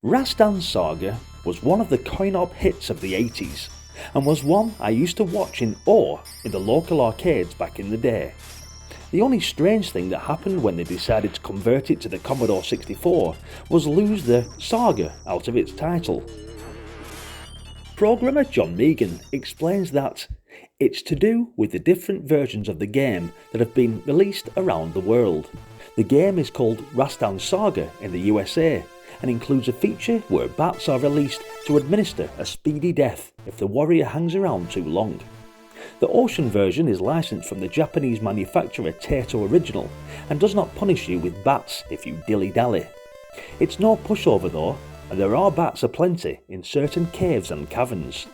Rastan Saga was one of the coin-op hits of the 80s, and was one I used to watch in awe in the local arcades back in the day. The only strange thing that happened when they decided to convert it to the Commodore 64 was lose the Saga out of its title. Programmer John Megan explains that it's to do with the different versions of the game that have been released around the world. The game is called Rastan Saga in the USA and includes a feature where bats are released to administer a speedy death if the warrior hangs around too long. The Ocean version is licensed from the Japanese manufacturer Taito Original and does not punish you with bats if you dilly-dally. It's no pushover though, and there are bats aplenty in certain caves and caverns.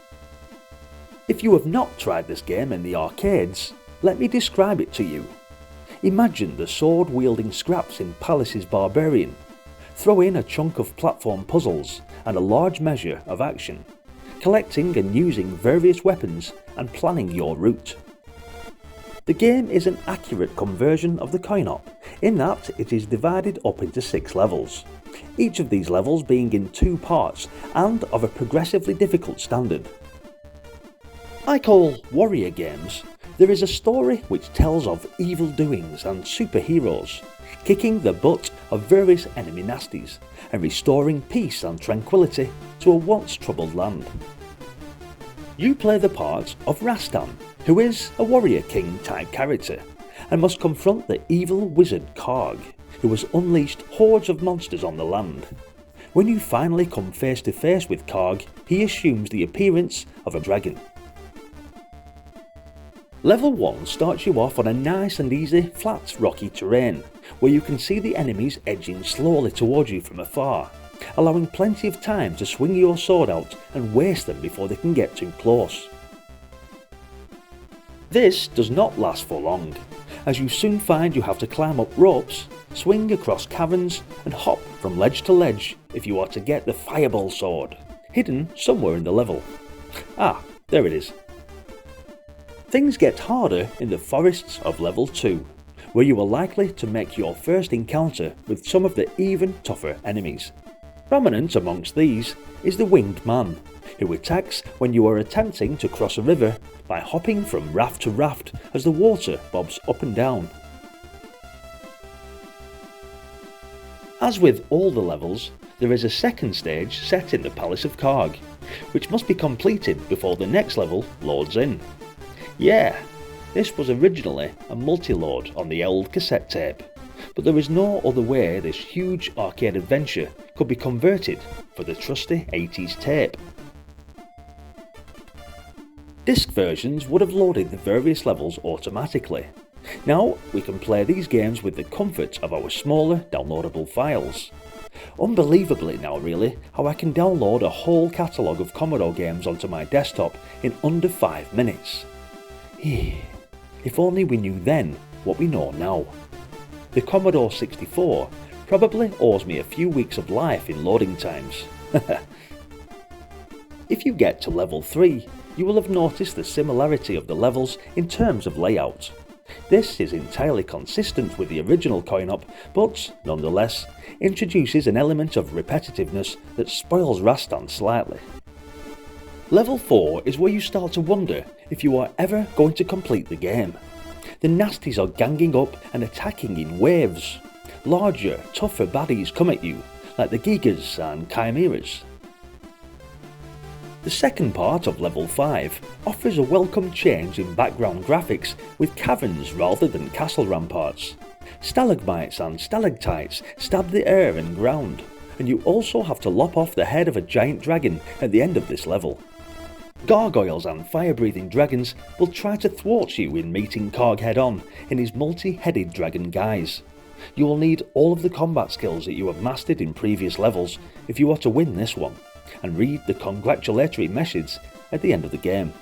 If you have not tried this game in the arcades, let me describe it to you. Imagine the sword-wielding scraps in Palace's Barbarian. Throw in a chunk of platform puzzles and a large measure of action, collecting and using various weapons and planning your route. The game is an accurate conversion of the coin-op, in that it is divided up into 6 levels, each of these levels being in 2 parts and of a progressively difficult standard. Like all warrior games, there is a story which tells of evil doings and superheroes, kicking the butt of various enemy nasties and restoring peace and tranquility to a once troubled land. You play the part of Rastan, who is a warrior king type character, and must confront the evil wizard Karg, who has unleashed hordes of monsters on the land. When you finally come face to face with Karg, he assumes the appearance of a dragon. Level 1 starts you off on a nice and easy flat rocky terrain, where you can see the enemies edging slowly towards you from afar, allowing plenty of time to swing your sword out and waste them before they can get too close. This does not last for long, as you soon find you have to climb up ropes, swing across caverns and hop from ledge to ledge if you are to get the fireball sword, hidden somewhere in the level. Ah, there it is. Things get harder in the forests of level 2, where you are likely to make your first encounter with some of the even tougher enemies. Prominent amongst these is the Winged Man, who attacks when you are attempting to cross a river by hopping from raft to raft as the water bobs up and down. As with all the levels, there is a second stage set in the Palace of Karg, which must be completed before the next level loads in. Yeah, this was originally a multi-load on the old cassette tape, but there is no other way this huge arcade adventure could be converted for the trusty 80s tape. Disc versions would have loaded the various levels automatically. Now we can play these games with the comfort of our smaller downloadable files. Unbelievably now really, how I can download a whole catalogue of Commodore games onto my desktop in under 5 minutes. If only we knew then what we know now. The Commodore 64 probably owes me a few weeks of life in loading times. If you get to level 3, you will have noticed the similarity of the levels in terms of layout. This is entirely consistent with the original coin-op, but nonetheless introduces an element of repetitiveness that spoils Rastan slightly. Level 4 is where you start to wonder if you are ever going to complete the game. The nasties are ganging up and attacking in waves. Larger, tougher baddies come at you, like the Gigas and Chimeras. The second part of level 5 offers a welcome change in background graphics with caverns rather than castle ramparts. Stalagmites and stalactites stab the air and ground, and you also have to lop off the head of a giant dragon at the end of this level. Gargoyles and fire-breathing dragons will try to thwart you in meeting Karg head-on in his multi-headed dragon guise. You will need all of the combat skills that you have mastered in previous levels if you are to win this one, and read the congratulatory message at the end of the game.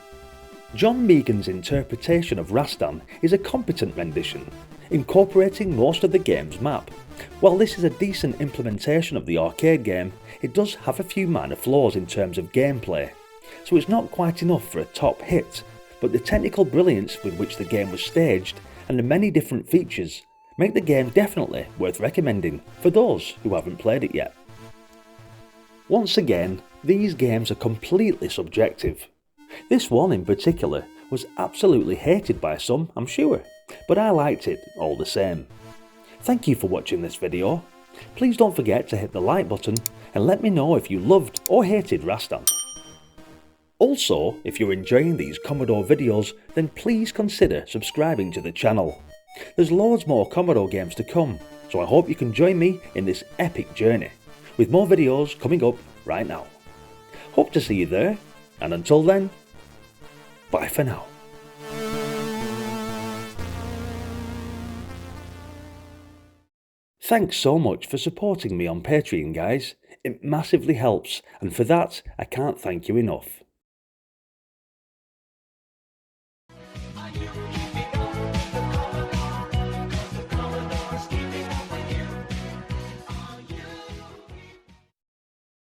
John Megan's interpretation of Rastan is a competent rendition, incorporating most of the game's map. While this is a decent implementation of the arcade game, it does have a few minor flaws in terms of gameplay, so it's not quite enough for a top hit, but the technical brilliance with which the game was staged and the many different features make the game definitely worth recommending for those who haven't played it yet. Once again, these games are completely subjective. This one in particular was absolutely hated by some, I'm sure, but I liked it all the same. Thank you for watching this video. Please don't forget to hit the like button and let me know if you loved or hated Rastan. Also, if you're enjoying these Commodore videos, then please consider subscribing to the channel. There's loads more Commodore games to come, so I hope you can join me in this epic journey, with more videos coming up right now. Hope to see you there, and until then, bye for now. Thanks so much for supporting me on Patreon, guys. It massively helps, and for that I can't thank you enough.